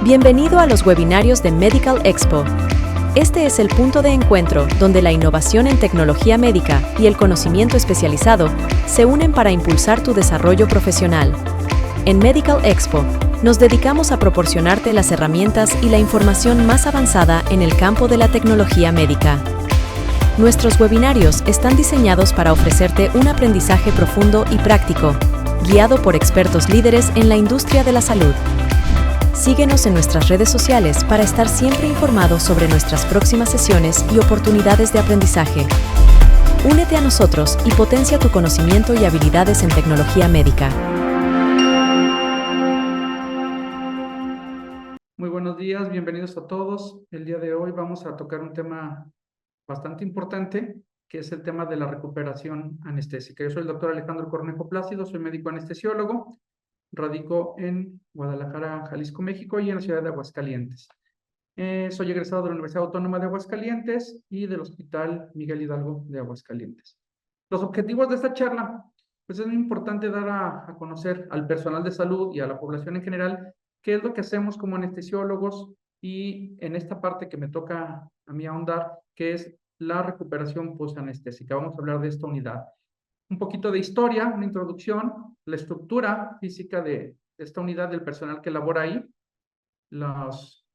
Bienvenido a los webinarios de Medical Expo. Este es el punto de encuentro donde la innovación en tecnología médica y el conocimiento especializado se unen para impulsar tu desarrollo profesional. En Medical Expo, nos dedicamos a proporcionarte las herramientas y la información más avanzada en el campo de la tecnología médica. Nuestros webinarios están diseñados para ofrecerte un aprendizaje profundo y práctico, guiado por expertos líderes en la industria de la salud. Síguenos en nuestras redes sociales para estar siempre informado sobre nuestras próximas sesiones y oportunidades de aprendizaje. Únete a nosotros y potencia tu conocimiento y habilidades en tecnología médica. Muy buenos días, bienvenidos a todos. El día de hoy vamos a tocar un tema bastante importante, que es el tema de la recuperación anestésica. Yo soy el doctor Alejandro Cornejo Plácido, soy médico anestesiólogo, radico en Guadalajara, Jalisco, México, y en la ciudad de Aguascalientes. Soy egresado de la Universidad Autónoma de Aguascalientes y del Hospital Miguel Hidalgo de Aguascalientes. Los objetivos de esta charla, pues es muy importante dar a conocer al personal de salud y a la población en general qué es lo que hacemos como anestesiólogos y en esta parte que me toca a mí ahondar, que es la recuperación postanestésica. Vamos a hablar de esta unidad. Un poquito de historia, una introducción, la estructura física de esta unidad, del personal que labora ahí, los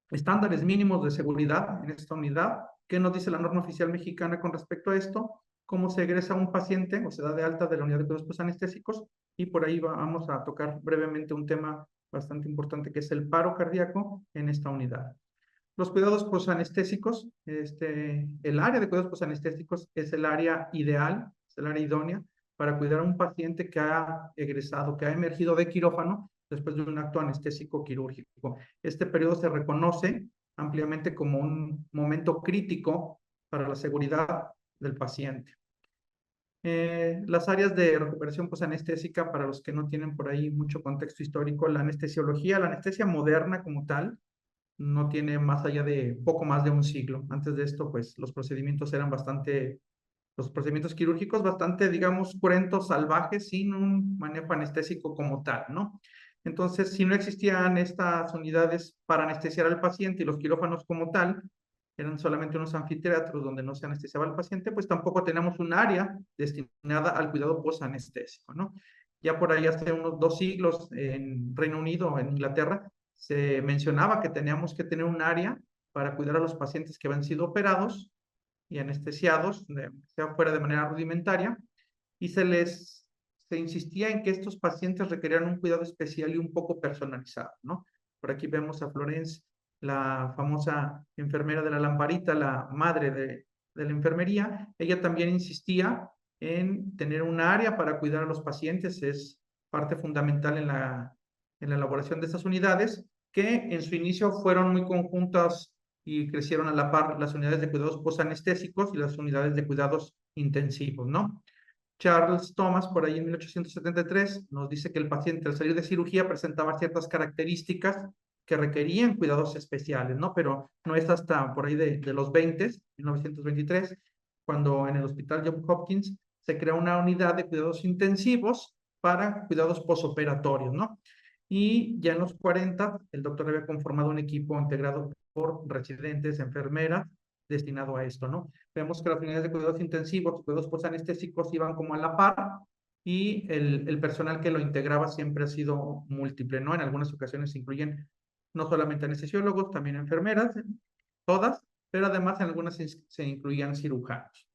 estándares mínimos de seguridad en esta unidad, qué nos dice la norma oficial mexicana con respecto a esto, cómo se egresa un paciente o se da de alta de la unidad de cuidados postanestésicos, y por ahí vamos a tocar brevemente un tema bastante importante que es el paro cardíaco en esta unidad. Los cuidados postanestésicos, el área de cuidados postanestésicos es el área ideal, es el área idónea para cuidar a un paciente que ha egresado, que ha emergido de quirófano después de un acto anestésico quirúrgico. Este periodo se reconoce ampliamente como un momento crítico para la seguridad del paciente. Las áreas de recuperación postanestésica, para los que no tienen por ahí mucho contexto histórico, la anestesiología, la anestesia moderna como tal, no tiene más allá de poco más de un siglo. Antes de esto, pues los procedimientos eran los procedimientos quirúrgicos bastante, digamos, cruentos, salvajes, sin un manejo anestésico como tal, ¿no? Entonces, si no existían estas unidades para anestesiar al paciente y los quirófanos como tal, eran solamente unos anfiteatros donde no se anestesiaba al paciente, pues tampoco tenemos un área destinada al cuidado postanestésico, ¿no? Ya por ahí hace unos 2 siglos en Reino Unido, en Inglaterra, se mencionaba que teníamos que tener un área para cuidar a los pacientes que habían sido operados y anestesiados, sea fuera de manera rudimentaria, y se insistía en que estos pacientes requerían un cuidado especial y un poco personalizado, ¿no? Por aquí vemos a Florence, la famosa enfermera de la lamparita, la madre de la enfermería. Ella también insistía en tener un área para cuidar a los pacientes, es parte fundamental en la elaboración de estas unidades, que en su inicio fueron muy conjuntas y crecieron a la par las unidades de cuidados postanestésicos y las unidades de cuidados intensivos, ¿no? Charles Thomas, por ahí en 1873, nos dice que el paciente al salir de cirugía presentaba ciertas características que requerían cuidados especiales, ¿no? Pero no es hasta por ahí de los 20, 1923, cuando en el Hospital Johns Hopkins se crea una unidad de cuidados intensivos para cuidados posoperatorios, ¿no? Y ya en los 40, el doctor había conformado un equipo integrado por residentes, enfermeras, destinado a esto, ¿no? Vemos que las unidades de cuidados intensivos, cuidados postanestésicos iban como a la par, y el personal que lo integraba siempre ha sido múltiple, ¿no? En algunas ocasiones se incluyen no solamente anestesiólogos, también enfermeras, todas, pero además en algunas se incluían cirujanos.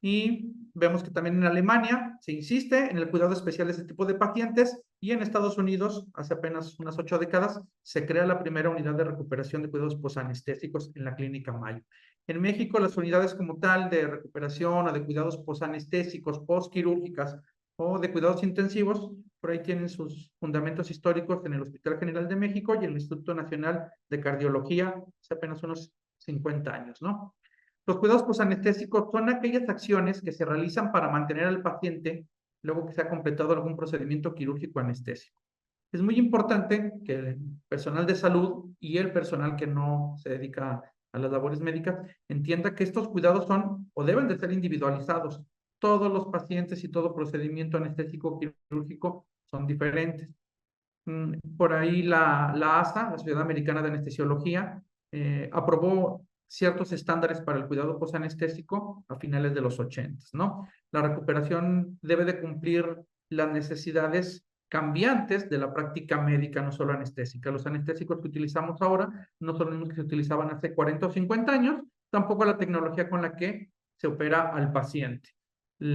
Y vemos que también en Alemania se insiste en el cuidado especial de este tipo de pacientes, y en Estados Unidos, hace apenas unas 8 décadas, se crea la primera unidad de recuperación de cuidados posanestésicos en la Clínica Mayo. En México, las unidades como tal de recuperación o de cuidados posanestésicos, postquirúrgicas o de cuidados intensivos, por ahí tienen sus fundamentos históricos en el Hospital General de México y en el Instituto Nacional de Cardiología, hace apenas unos 50 años, ¿no? Los cuidados posanestésicos son aquellas acciones que se realizan para mantener al paciente luego que se ha completado algún procedimiento quirúrgico anestésico. Es muy importante que el personal de salud y el personal que no se dedica a las labores médicas entienda que estos cuidados son o deben de ser individualizados. Todos los pacientes y todo procedimiento anestésico quirúrgico son diferentes. Por ahí la ASA, la Sociedad Americana de Anestesiología, aprobó ciertos estándares para el cuidado posanestésico a finales de los 80, ¿no? La recuperación debe de cumplir las necesidades cambiantes de la práctica médica, no solo anestésica. Los anestésicos que utilizamos ahora no son los mismos que se utilizaban hace 40 o 50 años, tampoco la tecnología con la que se opera al paciente.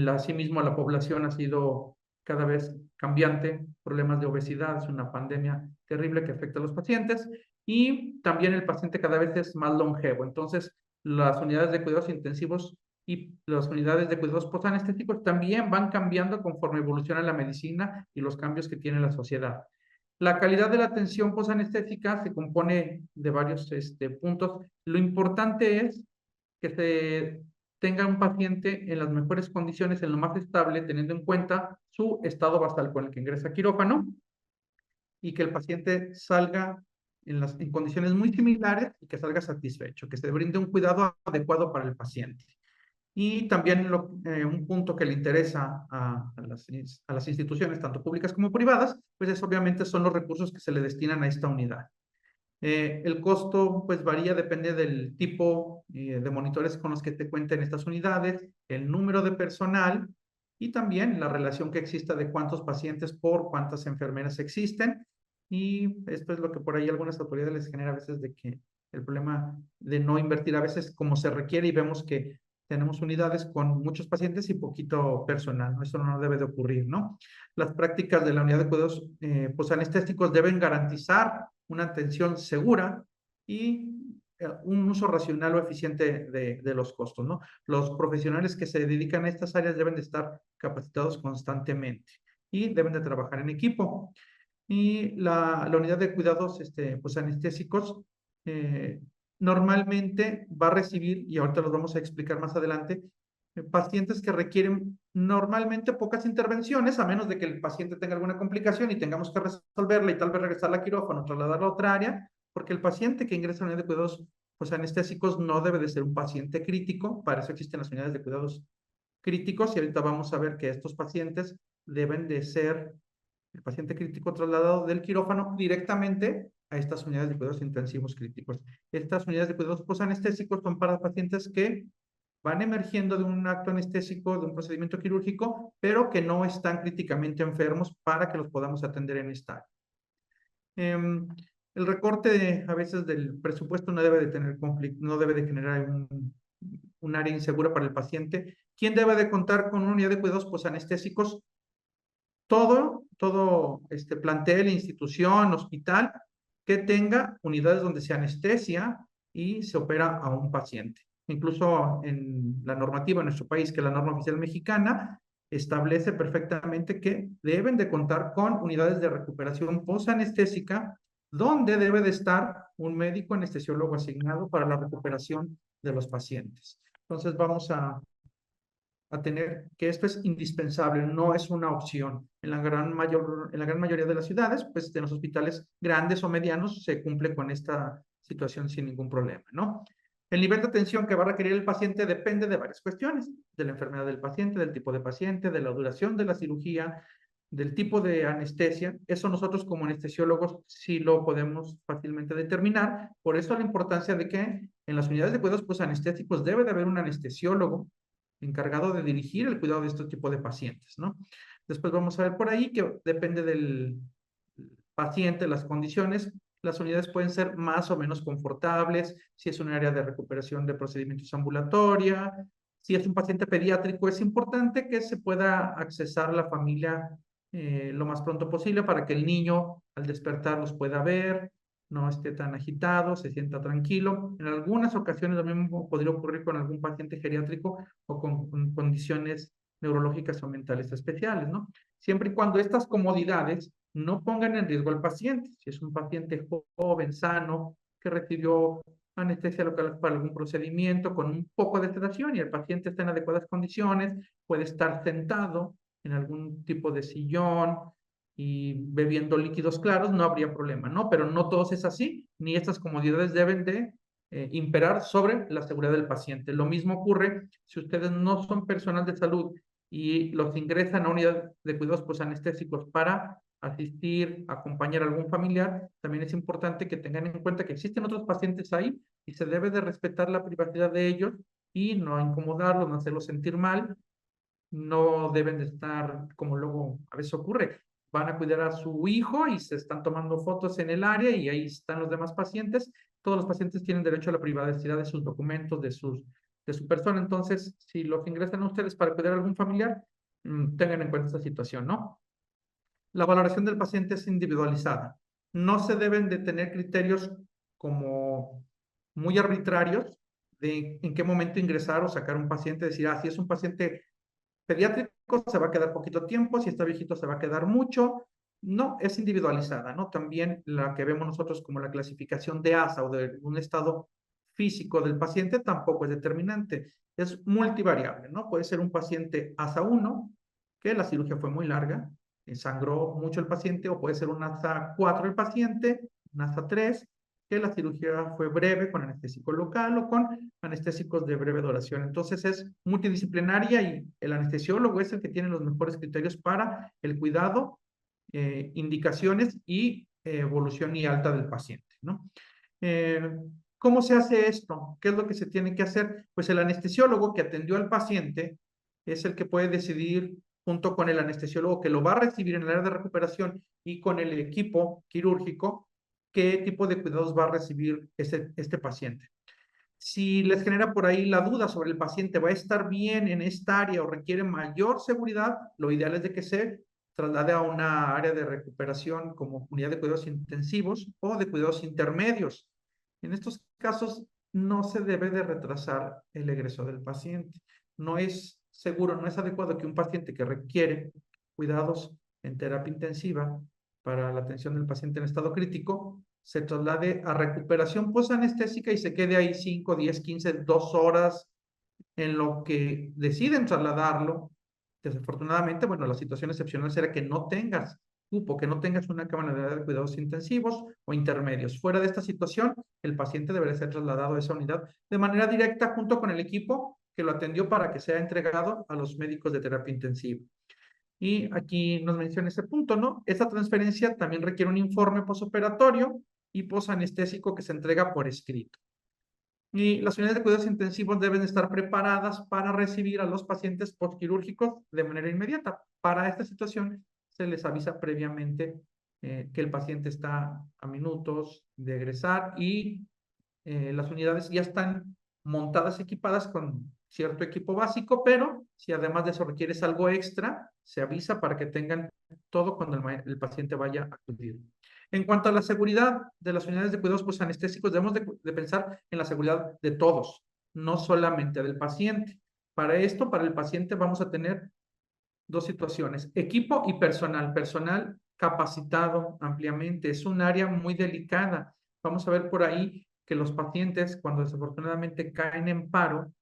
Asimismo, la población ha sido cada vez cambiante, problemas de obesidad, es una pandemia terrible que afecta a los pacientes y también el paciente cada vez es más longevo. Entonces, las unidades de cuidados intensivos y las unidades de cuidados posanestéticos también van cambiando conforme evoluciona la medicina y los cambios que tiene la sociedad. La calidad de la atención posanestésica se compone de varios puntos. Lo importante es que se tenga un paciente en las mejores condiciones, en lo más estable, teniendo en cuenta su estado basal con el que ingresa a quirófano y que el paciente salga en condiciones muy similares y que salga satisfecho, que se brinde un cuidado adecuado para el paciente. Y también un punto que le interesa a las instituciones, tanto públicas como privadas, pues es obviamente son los recursos que se le destinan a esta unidad. El costo pues varía, depende del tipo de monitores con los que te cuenten estas unidades, el número de personal y también la relación que exista de cuántos pacientes por cuántas enfermeras existen. Y esto es lo que por ahí algunas autoridades les genera a veces de que el problema de no invertir a veces como se requiere y vemos que tenemos unidades con muchos pacientes y poquito personal, ¿no? Eso no debe de ocurrir, ¿no? Las prácticas de la unidad de cuidados posanestéticos deben garantizar una atención segura y un uso racional o eficiente de los costos, ¿no? Los profesionales que se dedican a estas áreas deben de estar capacitados constantemente y deben de trabajar en equipo. Y la unidad de cuidados pues anestésicos normalmente va a recibir, y ahorita los vamos a explicar más adelante, pacientes que requieren normalmente pocas intervenciones, a menos de que el paciente tenga alguna complicación y tengamos que resolverla y tal vez regresarla a quirófano, trasladarla a otra área, porque el paciente que ingresa a la unidad de cuidados pues, anestésicos no debe de ser un paciente crítico, para eso existen las unidades de cuidados críticos y ahorita vamos a ver que estos pacientes deben de ser el paciente crítico trasladado del quirófano directamente a estas unidades de cuidados intensivos críticos. Estas unidades de cuidados posanestésicos son para pacientes que van emergiendo de un acto anestésico, de un procedimiento quirúrgico, pero que no están críticamente enfermos para que los podamos atender en esta área. El recorte a veces del presupuesto no debe de tener conflicto, no debe de generar un área insegura para el paciente. ¿Quién debe de contar con una unidad de cuidados posanestésicos? Todo plantel, institución, hospital, que tenga unidades donde se anestesia y se opera a un paciente. Incluso en la normativa en nuestro país, que es la norma oficial mexicana, establece perfectamente que deben de contar con unidades de recuperación posanestésica, donde debe de estar un médico anestesiólogo asignado para la recuperación de los pacientes. Entonces vamos a tener que esto es indispensable, no es una opción. En la gran mayoría de las ciudades, pues en los hospitales grandes o medianos se cumple con esta situación sin ningún problema, ¿no? El nivel de atención que va a requerir el paciente depende de varias cuestiones, de la enfermedad del paciente, del tipo de paciente, de la duración de la cirugía, del tipo de anestesia. Eso nosotros como anestesiólogos sí lo podemos fácilmente determinar. Por eso la importancia de que en las unidades de cuidados pues, anestésicos debe de haber un anestesiólogo encargado de dirigir el cuidado de este tipo de pacientes, ¿no? Después vamos a ver por ahí que depende del paciente, las condiciones, las unidades pueden ser más o menos confortables, si es un área de recuperación de procedimientos ambulatoria, si es un paciente pediátrico, es importante que se pueda accesar a la familia lo más pronto posible para que el niño al despertar los pueda ver, no esté tan agitado, se sienta tranquilo. En algunas ocasiones lo mismo podría ocurrir con algún paciente geriátrico o con condiciones neurológicas o mentales especiales, ¿no? Siempre y cuando estas comodidades no pongan en riesgo al paciente. Si es un paciente joven, sano, que recibió anestesia local para algún procedimiento con un poco de sedación y el paciente está en adecuadas condiciones, puede estar sentado en algún tipo de sillón y bebiendo líquidos claros, no habría problema, ¿no? Pero no todo es así, ni estas comodidades deben de imperar sobre la seguridad del paciente. Lo mismo ocurre si ustedes no son personal de salud y los ingresan a unidad de cuidados posanestésicos para asistir, acompañar a algún familiar, también es importante que tengan en cuenta que existen otros pacientes ahí y se debe de respetar la privacidad de ellos y no incomodarlos, no hacerlos sentir mal. No deben de estar, como luego a veces ocurre, van a cuidar a su hijo y se están tomando fotos en el área y ahí están los demás pacientes. Todos los pacientes tienen derecho a la privacidad de sus documentos, de su persona. Entonces, si los ingresan a ustedes para cuidar a algún familiar, tengan en cuenta esta situación, ¿no? La valoración del paciente es individualizada. No se deben de tener criterios como muy arbitrarios de en qué momento ingresar o sacar un paciente, decir, si es un paciente pediátrico se va a quedar poquito tiempo, si está viejito se va a quedar mucho. No, es individualizada, ¿no? También la que vemos nosotros como la clasificación de ASA o de un estado físico del paciente tampoco es determinante, es multivariable, ¿no? Puede ser un paciente ASA 1, que la cirugía fue muy larga, sangró mucho el paciente, o puede ser un ASA 4 el paciente, un ASA 3, que la cirugía fue breve con anestésico local o con anestésicos de breve duración. Entonces es multidisciplinaria y el anestesiólogo es el que tiene los mejores criterios para el cuidado, indicaciones y evolución y alta del paciente, ¿no? ¿Cómo se hace esto? ¿Qué es lo que se tiene que hacer? Pues el anestesiólogo que atendió al paciente es el que puede decidir junto con el anestesiólogo que lo va a recibir en el área de recuperación y con el equipo quirúrgico qué tipo de cuidados va a recibir este paciente. Si les genera por ahí la duda sobre el paciente va a estar bien en esta área o requiere mayor seguridad, lo ideal es de que se traslade a una área de recuperación como unidad de cuidados intensivos o de cuidados intermedios. En estos casos no se debe de retrasar el egreso del paciente. No es seguro, no es adecuado que un paciente que requiere cuidados en terapia intensiva para la atención del paciente en estado crítico se traslade a recuperación posanestésica y se quede ahí 5, 10, 15, 2 horas en lo que deciden trasladarlo. Desafortunadamente, bueno, la situación excepcional será que no tengas cupo, que no tengas una cámara de cuidados intensivos o intermedios. Fuera de esta situación, el paciente deberá ser trasladado a esa unidad de manera directa junto con el equipo que lo atendió para que sea entregado a los médicos de terapia intensiva. Y aquí nos menciona ese punto, ¿no? Esta transferencia también requiere un informe posoperatorio y posanestésico que se entrega por escrito. Y las unidades de cuidados intensivos deben estar preparadas para recibir a los pacientes postquirúrgicos de manera inmediata. Para esta situación se les avisa previamente que el paciente está a minutos de egresar y las unidades ya están montadas, equipadas con cierto equipo básico, pero si además de eso requieres algo extra, se avisa para que tengan todo cuando el paciente vaya a acudir. En cuanto a la seguridad de las unidades de cuidados posanestéticos, debemos de pensar en la seguridad de todos, no solamente del paciente. Para esto, para el paciente vamos a tener dos situaciones, equipo y personal. Personal capacitado ampliamente, es un área muy delicada. Vamos a ver por ahí que los pacientes, cuando desafortunadamente caen en paro,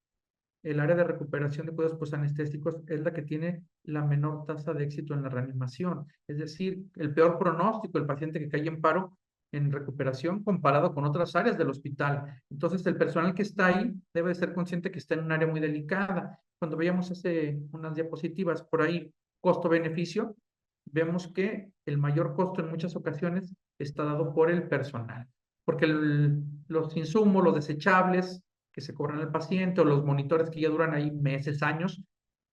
el área de recuperación de cuidados posanestéticos es la que tiene la menor tasa de éxito en la reanimación. Es decir, el peor pronóstico, el paciente que cae en paro en recuperación comparado con otras áreas del hospital. Entonces, el personal que está ahí debe de ser consciente que está en un área muy delicada. Cuando veíamos hace unas diapositivas por ahí, costo-beneficio, vemos que el mayor costo en muchas ocasiones está dado por el personal, porque los insumos, los desechables, que se cobran al paciente o los monitores que ya duran ahí meses, años,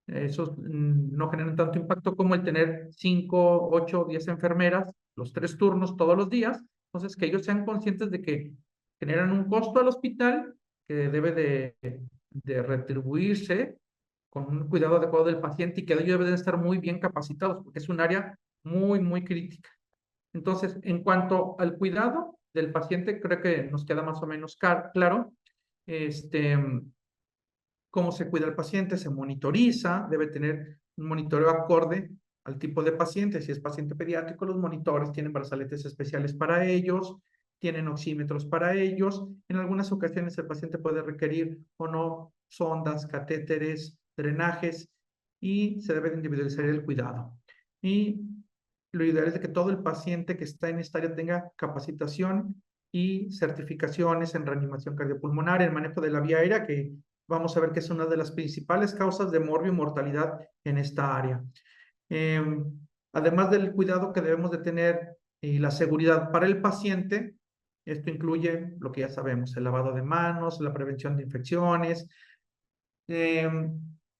esos no generan tanto impacto como el tener 5, 8, 10 enfermeras, los 3 turnos todos los días. Entonces, que ellos sean conscientes de que generan un costo al hospital que debe de retribuirse con un cuidado adecuado del paciente y que ellos deben estar muy bien capacitados porque es un área muy, muy crítica. Entonces, en cuanto al cuidado del paciente, creo que nos queda más o menos claro cómo se cuida el paciente, se monitoriza, debe tener un monitoreo acorde al tipo de paciente. Si es paciente pediátrico, los monitores tienen brazaletes especiales para ellos, tienen oxímetros para ellos. En algunas ocasiones el paciente puede requerir o no sondas, catéteres, drenajes y se debe de individualizar el cuidado. Y lo ideal es de que todo el paciente que está en esta área tenga capacitación y certificaciones en reanimación cardiopulmonar, en manejo de la vía aérea, que vamos a ver que es una de las principales causas de morbio y mortalidad en esta área. Además del cuidado que debemos de tener y la seguridad para el paciente, esto incluye lo que ya sabemos, el lavado de manos, la prevención de infecciones. Eh,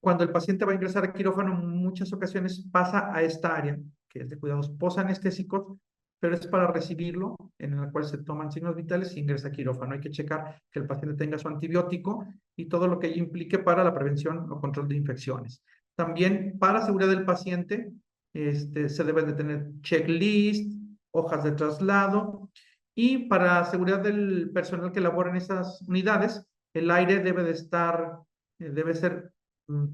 Cuando el paciente va a ingresar a quirófano, en muchas ocasiones pasa a esta área, que es de cuidados posanestésicos, pero es para recibirlo, en la cual se toman signos vitales y ingresa a quirófano. Hay que checar que el paciente tenga su antibiótico y todo lo que ello implique para la prevención o control de infecciones. También para seguridad del paciente, se deben de tener checklist, hojas de traslado, y para seguridad del personal que labora en esas unidades, el aire debe ser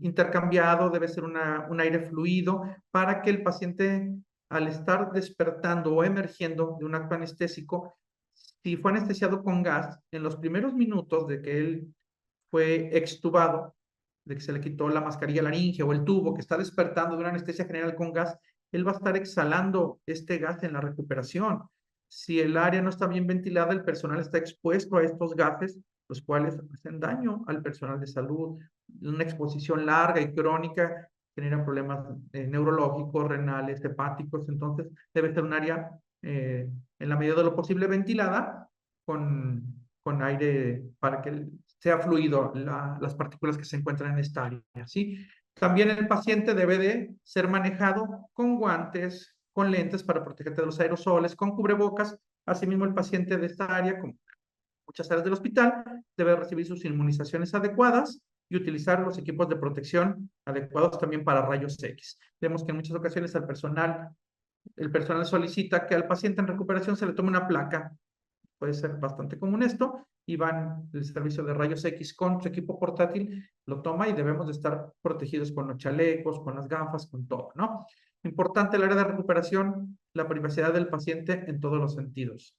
intercambiado, debe ser un aire fluido para que el paciente, al estar despertando o emergiendo de un acto anestésico, si fue anestesiado con gas, en los primeros minutos de que él fue extubado, de que se le quitó la mascarilla laringe o el tubo, que está despertando de una anestesia general con gas, él va a estar exhalando este gas en la recuperación. Si el área no está bien ventilada, el personal está expuesto a estos gases, los cuales hacen daño al personal de salud. Una exposición larga y crónica genera problemas neurológicos, renales, hepáticos. Entonces, debe ser un área, en la medida de lo posible, ventilada con aire para que sea fluido las partículas que se encuentran en esta área, ¿sí? También el paciente debe de ser manejado con guantes, con lentes para protegerte de los aerosoles, con cubrebocas. Asimismo, el paciente de esta área, como muchas áreas del hospital, debe recibir sus inmunizaciones adecuadas y utilizar los equipos de protección adecuados también para rayos X. Vemos que en muchas ocasiones el personal solicita que al paciente en recuperación se le tome una placa. Puede ser bastante común esto, y van el servicio de rayos X con su equipo portátil, lo toma y debemos de estar protegidos con los chalecos, con las gafas, con todo, ¿no? Importante el área de recuperación, la privacidad del paciente en todos los sentidos.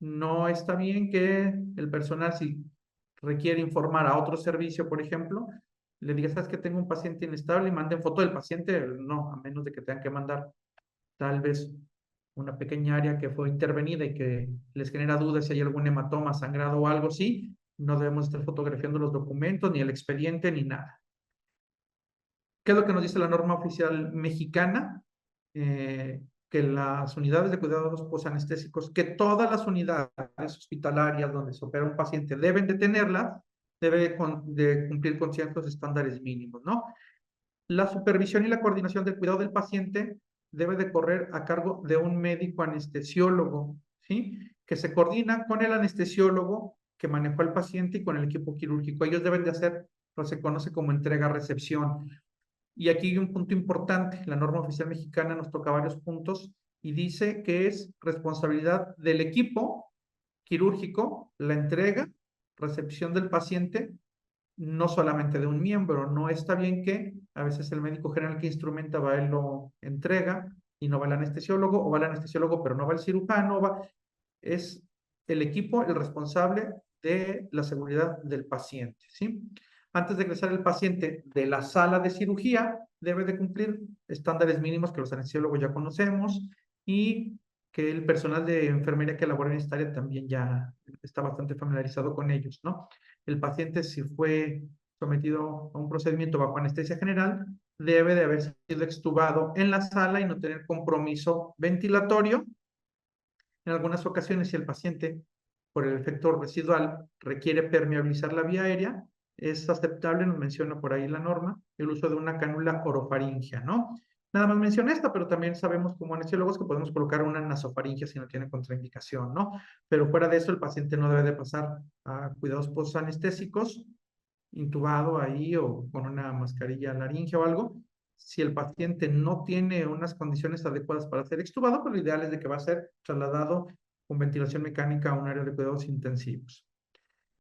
No está bien que el personal, si requiere informar a otro servicio, por ejemplo, le diga, ¿sabes que tengo un paciente inestable? Y manden foto del paciente. No, a menos de que tengan que mandar tal vez una pequeña área que fue intervenida y que les genera dudas si hay algún hematoma, sangrado o algo así, no debemos estar fotografiando los documentos, ni el expediente, ni nada. ¿Qué es lo que nos dice la norma oficial mexicana? Que las unidades de cuidados posanestésicos, que todas las unidades hospitalarias donde se opera un paciente deben de tenerlas, debe de cumplir con ciertos estándares mínimos, ¿no? La supervisión y la coordinación del cuidado del paciente debe de correr a cargo de un médico anestesiólogo, ¿sí? Que se coordina con el anestesiólogo que manejó al paciente y con el equipo quirúrgico. Ellos deben de hacer lo que se conoce como entrega-recepción. Y aquí hay un punto importante. La norma oficial mexicana nos toca varios puntos y dice que es responsabilidad del equipo quirúrgico la entrega, recepción del paciente, no solamente de un miembro. No está bien que a veces el médico general que instrumenta va, él lo entrega y no va el anestesiólogo, o va el anestesiólogo pero no va el cirujano. Es el equipo el responsable de la seguridad del paciente, ¿sí? Antes de ingresar el paciente de la sala de cirugía, debe de cumplir estándares mínimos que los anestesiólogos ya conocemos y que el personal de enfermería que labora en esta área también ya está bastante familiarizado con ellos, ¿no? El paciente, si fue sometido a un procedimiento bajo anestesia general, debe de haber sido extubado en la sala y no tener compromiso ventilatorio. En algunas ocasiones, si el paciente, por el efecto residual, requiere permeabilizar la vía aérea, es aceptable, nos menciona por ahí la norma, el uso de una cánula orofaringia, ¿no? Nada más menciona esta, pero también sabemos como anestesiólogos que podemos colocar una nasofaringia si no tiene contraindicación, ¿no? Pero fuera de eso, el paciente no debe de pasar a cuidados postanestésicos, intubado ahí o con una mascarilla laringe o algo. Si el paciente no tiene unas condiciones adecuadas para ser extubado, pues lo ideal es de que va a ser trasladado con ventilación mecánica a un área de cuidados intensivos.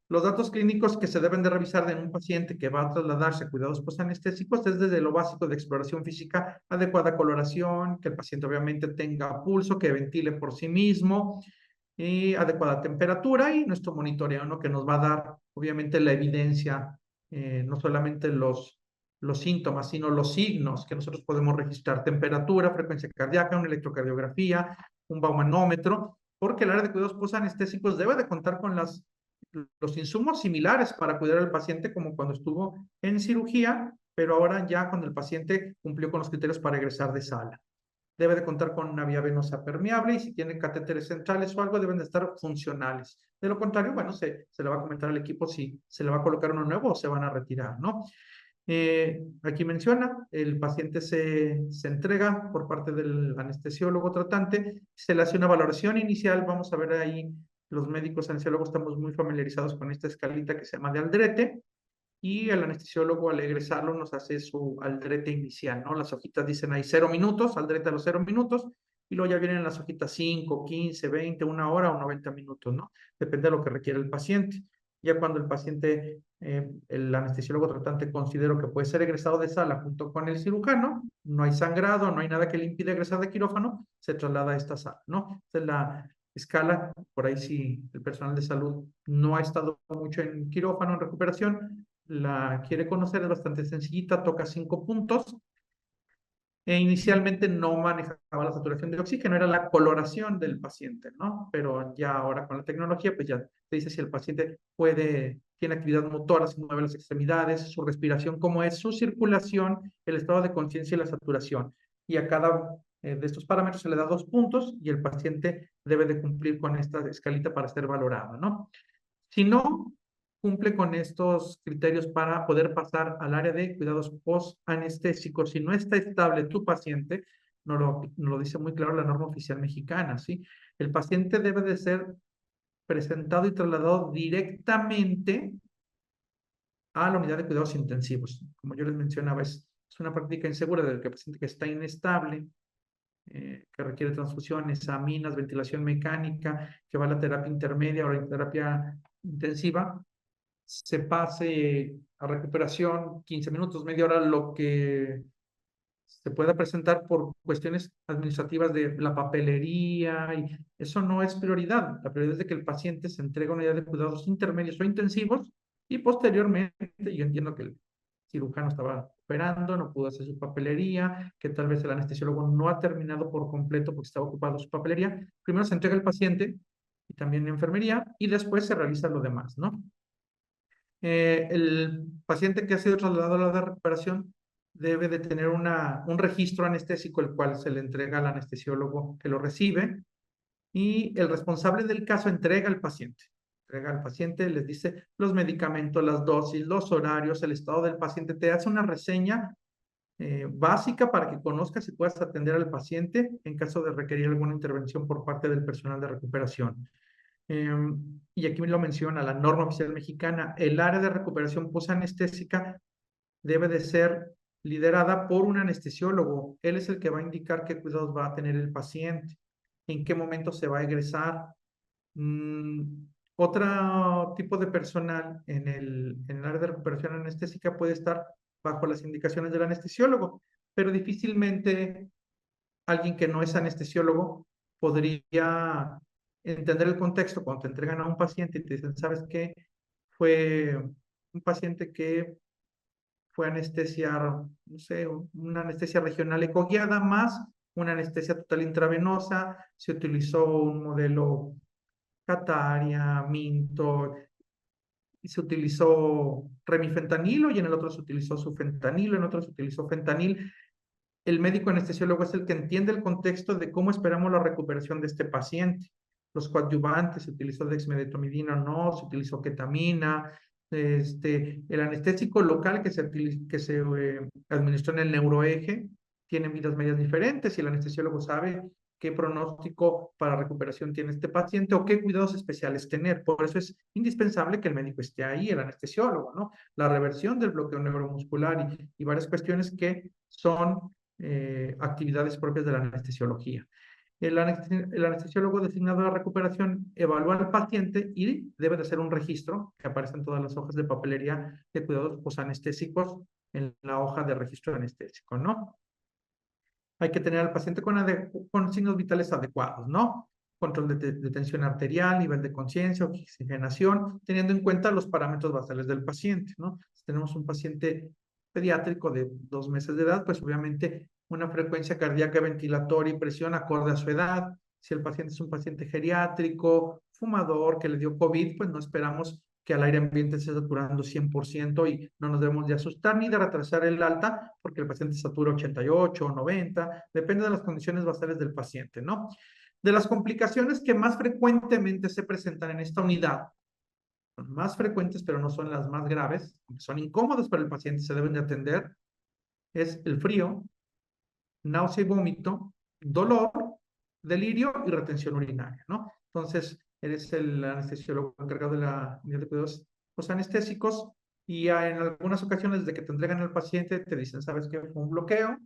Los datos clínicos que se deben de revisar en un paciente que va a trasladarse a cuidados postanestésicos es desde lo básico de exploración física, adecuada coloración, que el paciente obviamente tenga pulso, que ventile por sí mismo, y adecuada temperatura y nuestro monitoreo, ¿no? Que nos va a dar obviamente la evidencia, no solamente los síntomas, sino los signos que nosotros podemos registrar: temperatura, frecuencia cardíaca, una electrocardiografía, un baumanómetro, porque el área de cuidados postanestésicos debe de contar con los insumos similares para cuidar al paciente como cuando estuvo en cirugía, pero ahora ya cuando el paciente cumplió con los criterios para egresar de sala. debe de contar con una vía venosa permeable y si tiene catéteres centrales o algo deben de estar funcionales. De lo contrario, bueno, se le va a comentar al equipo si se le va a colocar uno nuevo o se van a retirar, ¿no? Aquí menciona, el paciente se entrega por parte del anestesiólogo tratante, se le hace una valoración inicial, vamos a ver ahí, los médicos anestesiólogos estamos muy familiarizados con esta escalita que se llama de Aldrete, y el anestesiólogo al egresarlo nos hace su Aldrete inicial, ¿no? Las hojitas dicen ahí 0 minutos, Aldrete a los 0 minutos, y luego ya vienen las hojitas 5, 15, 20, 1 hora o 90 minutos, ¿no? Depende de lo que requiere el paciente. Ya cuando el paciente, el anestesiólogo tratante considera que puede ser egresado de sala junto con el cirujano, no hay sangrado, no hay nada que le impida egresar de quirófano, se traslada a esta sala, ¿no? Esta es la escala, por ahí si el personal de salud no ha estado mucho en quirófano, en recuperación, la quiere conocer, es bastante sencillita, toca 5 puntos. Inicialmente no manejaba la saturación de oxígeno, era la coloración del paciente, ¿no? Pero ya ahora con la tecnología, pues ya te dice si el paciente tiene actividad motora, si mueve las extremidades, su respiración, cómo es su circulación, el estado de conciencia y la saturación. Y a cada de estos parámetros se le da 2 puntos y el paciente debe de cumplir con esta escalita para ser valorado, ¿no? Si no cumple con estos criterios para poder pasar al área de cuidados post-anestésicos, si no está estable tu paciente, nos lo dice muy claro la norma oficial mexicana, ¿sí? El paciente debe de ser presentado y trasladado directamente a la unidad de cuidados intensivos. Como yo les mencionaba, es una práctica insegura del que el paciente que está inestable, que requiere transfusiones, aminas, ventilación mecánica, que va a la terapia intermedia o la terapia intensiva, se pase a recuperación 15 minutos, media hora, lo que se pueda presentar por cuestiones administrativas de la papelería, y eso no es prioridad. La prioridad es de que el paciente se entregue a una unidad de cuidados intermedios o intensivos y posteriormente, yo entiendo que el cirujano estaba operando, no pudo hacer su papelería, que tal vez el anestesiólogo no ha terminado por completo porque estaba ocupado su papelería. Primero se entrega el paciente y también la enfermería y después se realiza lo demás, ¿no? El paciente que ha sido trasladado a la recuperación debe de tener un registro anestésico, el cual se le entrega al anestesiólogo que lo recibe, y el responsable del caso entrega al paciente. Entrega al paciente, les dice los medicamentos, las dosis, los horarios, el estado del paciente, te hace una reseña básica para que conozcas y puedas atender al paciente en caso de requerir alguna intervención por parte del personal de recuperación. Y aquí me lo menciona la norma oficial mexicana, el área de recuperación posanestésica debe de ser liderada por un anestesiólogo. Él es el que va a indicar qué cuidados va a tener el paciente, en qué momento se va a egresar. Otro tipo de personal en el área de recuperación anestésica puede estar bajo las indicaciones del anestesiólogo, pero difícilmente alguien que no es anestesiólogo podría entender el contexto cuando te entregan a un paciente y te dicen, ¿sabes qué? Fue un paciente que fue anestesia, no sé, una anestesia regional ecoguiada más una anestesia total intravenosa, se utilizó un modelo Cataria, Minto, y se utilizó remifentanilo y en el otro se utilizó sufentanilo, en otro se utilizó fentanil. El médico anestesiólogo es el que entiende el contexto de cómo esperamos la recuperación de este paciente. Los coadyuvantes, se utilizó dexmedetomidina o no, se utilizó ketamina, el anestésico local que se administró en el neuroeje tiene vidas medias diferentes y el anestesiólogo sabe qué pronóstico para recuperación tiene este paciente o qué cuidados especiales tener. Por eso es indispensable que el médico esté ahí, el anestesiólogo, ¿no? La reversión del bloqueo neuromuscular y varias cuestiones que son actividades propias de la anestesiología. El anestesiólogo designado a la recuperación evalúa al paciente y debe de hacer un registro que aparece en todas las hojas de papelería de cuidados posanestésicos en la hoja de registro anestésico, ¿no? Hay que tener al paciente con signos vitales adecuados, ¿no? Control de tensión arterial, nivel de conciencia, oxigenación, teniendo en cuenta los parámetros basales del paciente, ¿no? Si tenemos un paciente pediátrico de 2 meses de edad, pues obviamente una frecuencia cardíaca ventilatoria y presión acorde a su edad. Si el paciente es un paciente geriátrico, fumador, que le dio COVID, pues no esperamos que que al aire ambiente esté saturando 100% y no nos debemos de asustar ni de retrasar el alta porque el paciente satura 88 o 90, depende de las condiciones basales del paciente, ¿no? De las complicaciones que más frecuentemente se presentan en esta unidad, son más frecuentes pero no son las más graves, son incómodas para el paciente, se deben de atender, es el frío, náusea y vómito, dolor, delirio y retención urinaria, ¿no? Entonces, eres el anestesiólogo encargado de la unidad de cuidados anestésicos y en algunas ocasiones de que te entregan al paciente te dicen, ¿sabes qué? Fue un bloqueo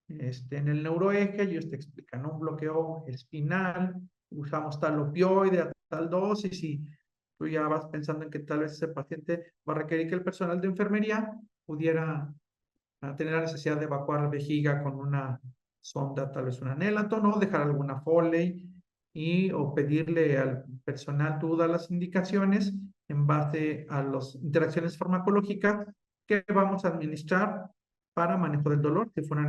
en el neuroeje, ellos te explican, ¿no? Un bloqueo espinal, usamos tal opioide a tal dosis y tú ya vas pensando en que tal vez ese paciente va a requerir que el personal de enfermería pudiera tener la necesidad de evacuar la vejiga con una sonda, tal vez una Nelaton, o dejar alguna Foley o pedirle al personal, tú das las indicaciones en base a las interacciones farmacológicas que vamos a administrar para manejo del dolor, si fue una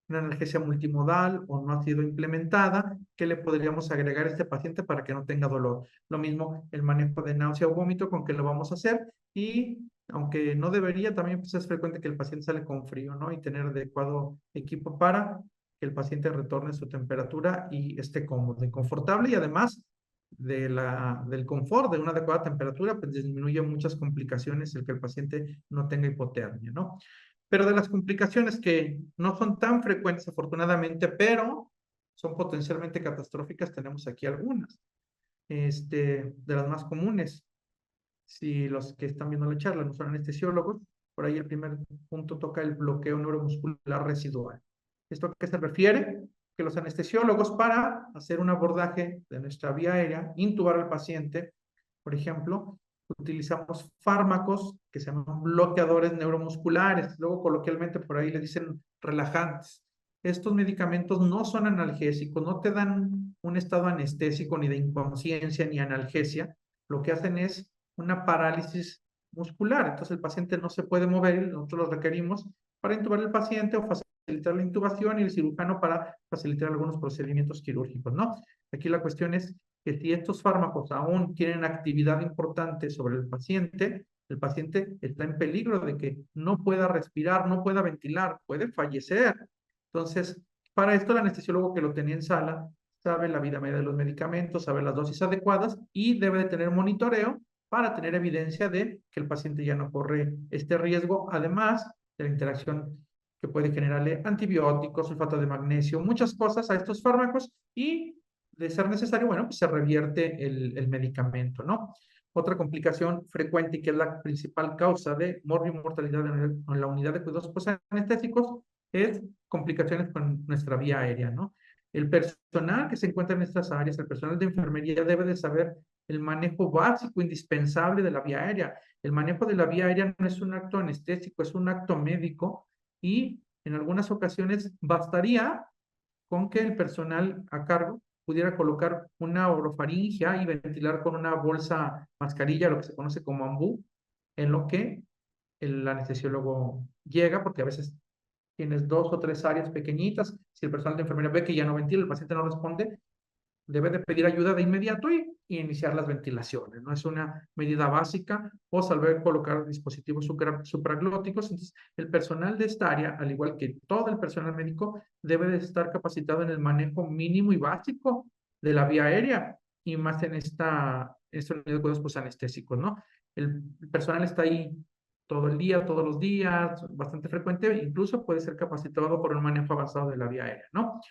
analgesia multimodal o no ha sido implementada, ¿qué le podríamos agregar a este paciente para que no tenga dolor? Lo mismo el manejo de náusea o vómito, con qué lo vamos a hacer y aunque no debería, también pues, es frecuente que el paciente sale con frío, ¿no? Y tener adecuado equipo para que el paciente retorne su temperatura y esté cómodo y confortable y además del confort de una adecuada temperatura, pues disminuye muchas complicaciones el que el paciente no tenga hipotermia, ¿no? Pero de las complicaciones que no son tan frecuentes afortunadamente, pero son potencialmente catastróficas, tenemos aquí algunas. De las más comunes, si los que están viendo la charla no son anestesiólogos, por ahí el primer punto toca el bloqueo neuromuscular residual. ¿Esto a qué se refiere? Que los anestesiólogos para hacer un abordaje de nuestra vía aérea, intubar al paciente, por ejemplo, utilizamos fármacos que se llaman bloqueadores neuromusculares, luego coloquialmente por ahí le dicen relajantes. Estos medicamentos no son analgésicos, no te dan un estado anestésico ni de inconsciencia ni analgesia, lo que hacen es una parálisis muscular, entonces el paciente no se puede mover y nosotros los requerimos para intubar al paciente o facilitar la intubación y el cirujano para facilitar algunos procedimientos quirúrgicos, ¿no? Aquí la cuestión es que si estos fármacos aún tienen actividad importante sobre el paciente está en peligro de que no pueda respirar, no pueda ventilar, puede fallecer. Entonces, para esto el anestesiólogo que lo tenía en sala sabe la vida media de los medicamentos, sabe las dosis adecuadas y debe de tener monitoreo para tener evidencia de que el paciente ya no corre este riesgo, además de la interacción que puede generarle antibióticos, sulfato de magnesio, muchas cosas a estos fármacos y de ser necesario, bueno, pues se revierte el medicamento, ¿no? Otra complicación frecuente y que es la principal causa de mortalidad en la unidad de cuidados anestéticos es complicaciones con nuestra vía aérea, ¿no? El personal que se encuentra en estas áreas, el personal de enfermería debe de saber el manejo básico, indispensable de la vía aérea. El manejo de la vía aérea no es un acto anestésico, es un acto médico y en algunas ocasiones bastaría con que el personal a cargo pudiera colocar una orofaringia y ventilar con una bolsa mascarilla, lo que se conoce como ambú, en lo que el anestesiólogo llega, porque a veces tienes 2 o 3 áreas pequeñitas, si el personal de enfermería ve que ya no ventila, el paciente no responde, debe de pedir ayuda de inmediato y iniciar las ventilaciones, ¿no? Es una medida básica o saber colocar dispositivos supraglóticos. Entonces, el personal de esta área, al igual que todo el personal médico, debe de estar capacitado en el manejo mínimo y básico de la vía aérea y más en esta unidad de cuidados anestésicos, ¿no? El personal está ahí todo el día, todos los días, bastante frecuente, incluso puede ser capacitado por un manejo avanzado de la vía aérea, ¿no?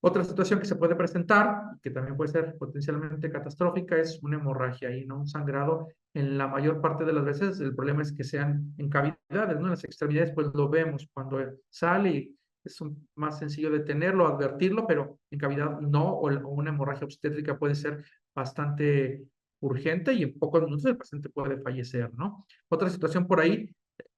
Otra situación que se puede presentar, que también puede ser potencialmente catastrófica, es una hemorragia y no un sangrado. En la mayor parte de las veces el problema es que sean en cavidades, ¿no? En las extremidades pues lo vemos cuando sale y es más sencillo detenerlo, advertirlo, pero en cavidad no, o una hemorragia obstétrica puede ser bastante urgente y en pocos minutos el paciente puede fallecer, ¿no? Otra situación por ahí,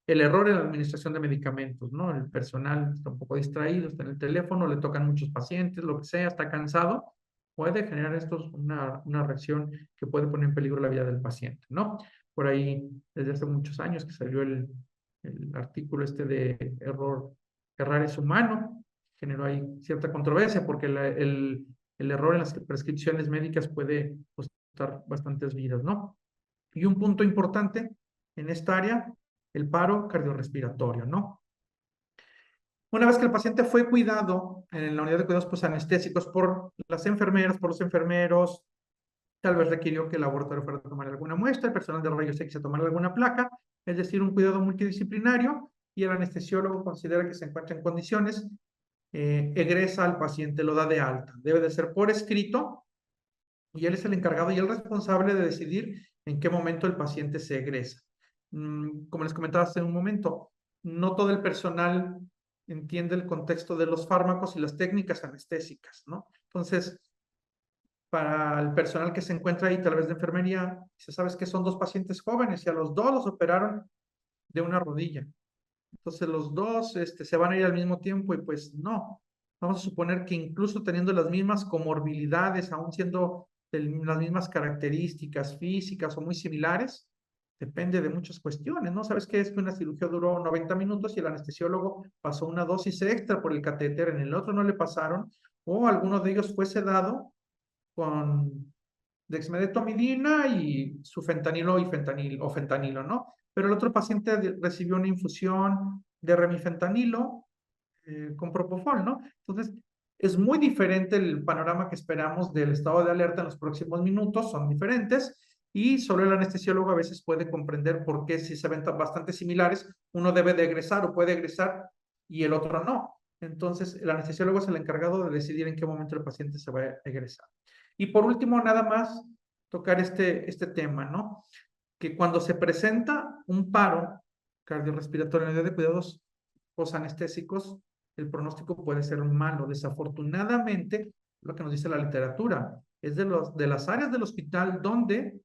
el error en la administración de medicamentos, ¿no? El personal está un poco distraído, está en el teléfono, le tocan muchos pacientes, lo que sea, está cansado, puede generar esto una reacción que puede poner en peligro la vida del paciente, ¿no? Por ahí, desde hace muchos años que salió el artículo de errar es humano, generó ahí cierta controversia porque el error en las prescripciones médicas puede costar bastantes vidas, ¿no? Y un punto importante en esta área, el paro cardiorrespiratorio, ¿no? Una vez que el paciente fue cuidado en la unidad de cuidados posanestésicos por las enfermeras, por los enfermeros, tal vez requirió que el laboratorio fuera a tomar alguna muestra, el personal de rayos X a tomar alguna placa, es decir, un cuidado multidisciplinario, y el anestesiólogo considera que se encuentra en condiciones, egresa al paciente, lo da de alta. Debe de ser por escrito, y él es el encargado y el responsable de decidir en qué momento el paciente se egresa. Como les comentaba hace un momento, no todo el personal entiende el contexto de los fármacos y las técnicas anestésicas, ¿no? Entonces, para el personal que se encuentra ahí, tal vez de enfermería, se sabe que son dos pacientes jóvenes y a los dos los operaron de una rodilla. Entonces los dos se van a ir al mismo tiempo y pues no. Vamos a suponer que incluso teniendo las mismas comorbilidades, aún siendo las mismas características físicas o muy similares, depende de muchas cuestiones, ¿no? ¿Sabes qué? Es que una cirugía duró 90 minutos y el anestesiólogo pasó una dosis extra por el catéter, en el otro no le pasaron, o alguno de ellos fue sedado con dexmedetomidina y su fentanilo y fentanilo, ¿no? Pero el otro paciente recibió una infusión de remifentanilo con propofol, ¿no? Entonces, es muy diferente el panorama que esperamos del estado de alerta en los próximos minutos, son diferentes, y solo el anestesiólogo a veces puede comprender por qué si se ven bastante similares, uno debe de egresar o puede egresar y el otro no. Entonces, el anestesiólogo es el encargado de decidir en qué momento el paciente se va a egresar. Y por último, nada más tocar este tema, ¿no? Que cuando se presenta un paro cardiorrespiratorio en la unidad de cuidados posanestésicos, el pronóstico puede ser malo. Desafortunadamente, lo que nos dice la literatura, es de las áreas del hospital donde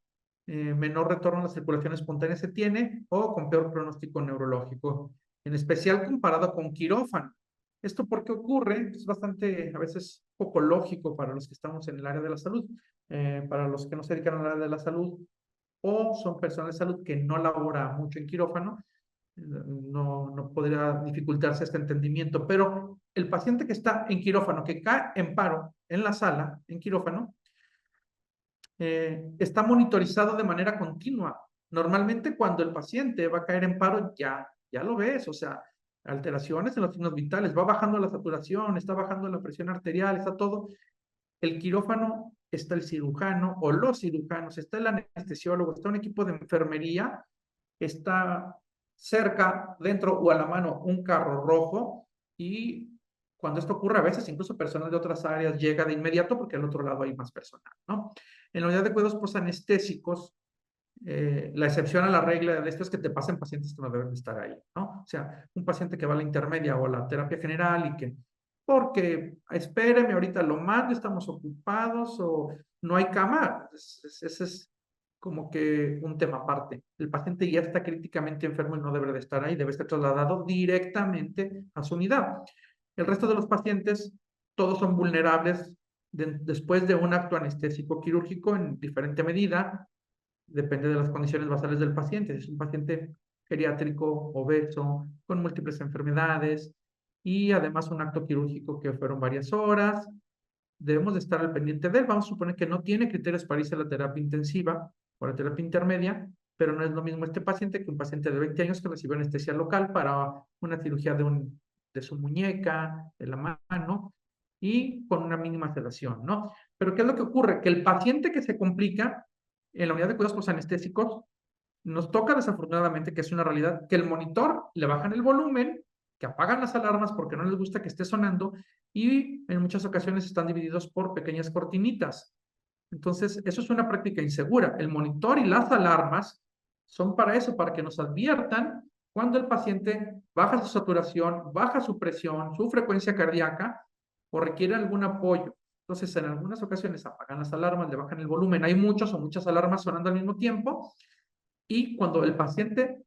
menor retorno a la circulación espontánea se tiene o con peor pronóstico neurológico, en especial comparado con quirófano. ¿Esto por qué ocurre? Es bastante, a veces, poco lógico para los que estamos en el área de la salud, para los que no se dedican al área de la salud o son personas de salud que no labora mucho en quirófano, no podría dificultarse este entendimiento, pero el paciente que está en quirófano, que cae en paro en la sala, en quirófano, está monitorizado de manera continua. Normalmente cuando el paciente va a caer en paro, ya lo ves, o sea, alteraciones en los signos vitales, va bajando la saturación, está bajando la presión arterial, está todo. El quirófano, está el cirujano o los cirujanos, está el anestesiólogo, está un equipo de enfermería, está cerca, dentro o a la mano un carro rojo, y cuando esto ocurre a veces incluso personas de otras áreas llega de inmediato porque al otro lado hay más personal, ¿no? En la unidad de cuidados posanestésicos, la excepción a la regla de esto es que te pasen pacientes que no deben estar ahí, ¿no? O sea, un paciente que va a la intermedia o a la terapia general y que, porque espéreme, ahorita lo mando, estamos ocupados o no hay cama, ese es como que un tema aparte. El paciente ya está críticamente enfermo y no debe de estar ahí, debe ser trasladado directamente a su unidad. El resto de los pacientes, todos son vulnerables después de un acto anestésico quirúrgico en diferente medida, depende de las condiciones basales del paciente. Si es un paciente geriátrico, obeso, con múltiples enfermedades y además un acto quirúrgico que fueron varias horas, debemos de estar al pendiente de él. Vamos a suponer que no tiene criterios para irse a la terapia intensiva o a la terapia intermedia, pero no es lo mismo este paciente que un paciente de 20 años que recibió anestesia local para una cirugía de su muñeca, de la mano, y con una mínima sedación, ¿no? Pero ¿qué es lo que ocurre? Que el paciente que se complica en la unidad de cuidados posanestésicos, nos toca desafortunadamente, que es una realidad, que el monitor le bajan el volumen, que apagan las alarmas porque no les gusta que esté sonando, y en muchas ocasiones están divididos por pequeñas cortinitas. Entonces, eso es una práctica insegura. El monitor y las alarmas son para eso, para que nos adviertan cuando el paciente baja su saturación, baja su presión, su frecuencia cardíaca o requiere algún apoyo. Entonces, en algunas ocasiones apagan las alarmas, le bajan el volumen. Hay muchos o muchas alarmas sonando al mismo tiempo, y cuando el paciente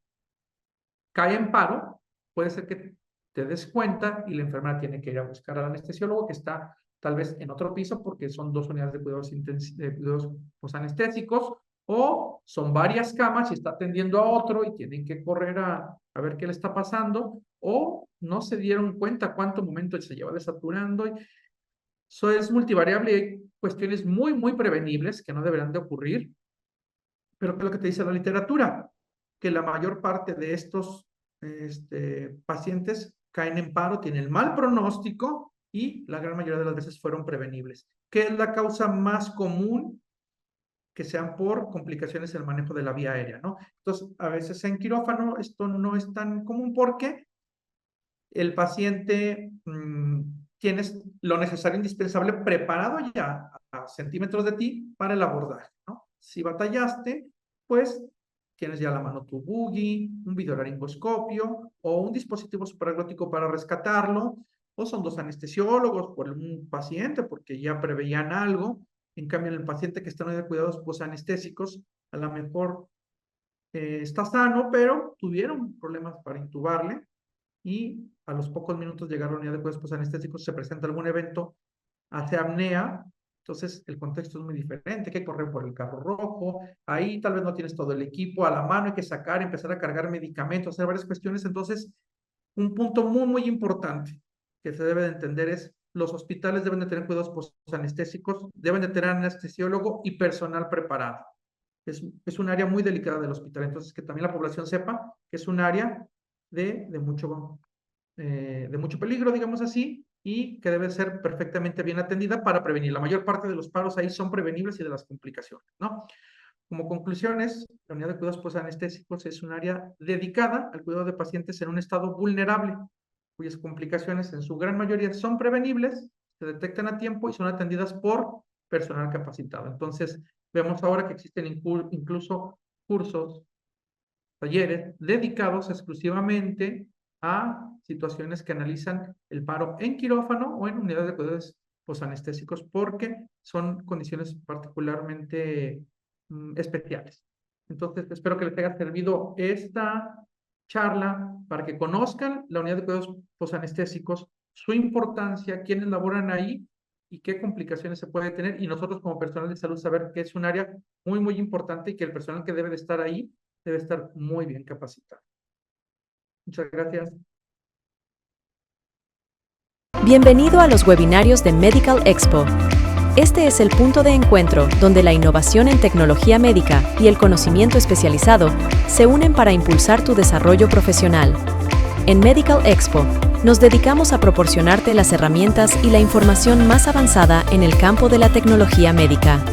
cae en paro, puede ser que te des cuenta y la enfermera tiene que ir a buscar al anestesiólogo que está tal vez en otro piso porque son dos unidades de cuidados anestésicos, o son varias camas y está atendiendo a otro y tienen que correr a ver qué le está pasando, o no se dieron cuenta cuánto momento se lleva desaturando. Eso es multivariable y hay cuestiones muy prevenibles que no deberán de ocurrir, Pero ¿qué es lo que te dice la literatura? Que la mayor parte de estos pacientes caen en paro, tienen mal pronóstico y la gran mayoría de las veces fueron prevenibles. ¿Qué es la causa más común? Que sean por complicaciones en el manejo de la vía aérea, ¿no? Entonces, a veces en quirófano esto no es tan común porque el paciente tienes lo necesario, indispensable, preparado ya a centímetros de ti para el abordaje, ¿no? Si batallaste, pues tienes ya a la mano tu buggy, un videolaringoscopio o un dispositivo supraglótico para rescatarlo, o son 2 anestesiólogos por un paciente porque ya preveían algo. En cambio, en el paciente que está en unidad de cuidados posanestésicos, a lo mejor está sano, pero tuvieron problemas para intubarle y a los pocos minutos llegar a la unidad de cuidados posanestésicos se presenta algún evento, hace apnea, entonces el contexto es muy diferente, hay que correr por el carro rojo, ahí tal vez no tienes todo el equipo a la mano, hay que sacar, empezar a cargar medicamentos, hacer varias cuestiones. Entonces un punto muy importante que se debe de entender es los hospitales deben de tener cuidados posanestésicos, deben de tener anestesiólogo y personal preparado. Es un área muy delicada del hospital, entonces que también la población sepa que es un área de mucho peligro, digamos así, y que debe ser perfectamente bien atendida para prevenir. La mayor parte de los paros ahí son prevenibles y de las complicaciones, ¿no? Como conclusiones, la unidad de cuidados posanestésicos es un área dedicada al cuidado de pacientes en un estado vulnerable, cuyas complicaciones en su gran mayoría son prevenibles, se detectan a tiempo y son atendidas por personal capacitado. Entonces, vemos ahora que existen incluso cursos, talleres dedicados exclusivamente a situaciones que analizan el paro en quirófano o en unidades de cuidados posanestésicos porque son condiciones particularmente especiales. Entonces, espero que les haya servido esta charla para que conozcan la unidad de cuidados posanestésicos, su importancia, quiénes laboran ahí y qué complicaciones se puede tener, y nosotros como personal de salud saber que es un área muy importante y que el personal que debe de estar ahí debe estar muy bien capacitado. Muchas gracias. Bienvenido a los webinarios de Medical Expo. Este es el punto de encuentro donde la innovación en tecnología médica y el conocimiento especializado se unen para impulsar tu desarrollo profesional. En Medical Expo, nos dedicamos a proporcionarte las herramientas y la información más avanzada en el campo de la tecnología médica.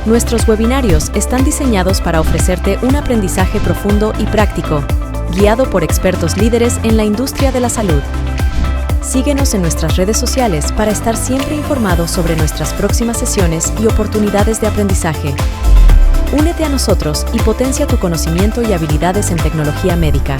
Nuestros webinarios están diseñados para ofrecerte un aprendizaje profundo y práctico, guiado por expertos líderes en la industria de la salud. Síguenos en nuestras redes sociales para estar siempre informado sobre nuestras próximas sesiones y oportunidades de aprendizaje. Únete a nosotros y potencia tu conocimiento y habilidades en tecnología médica.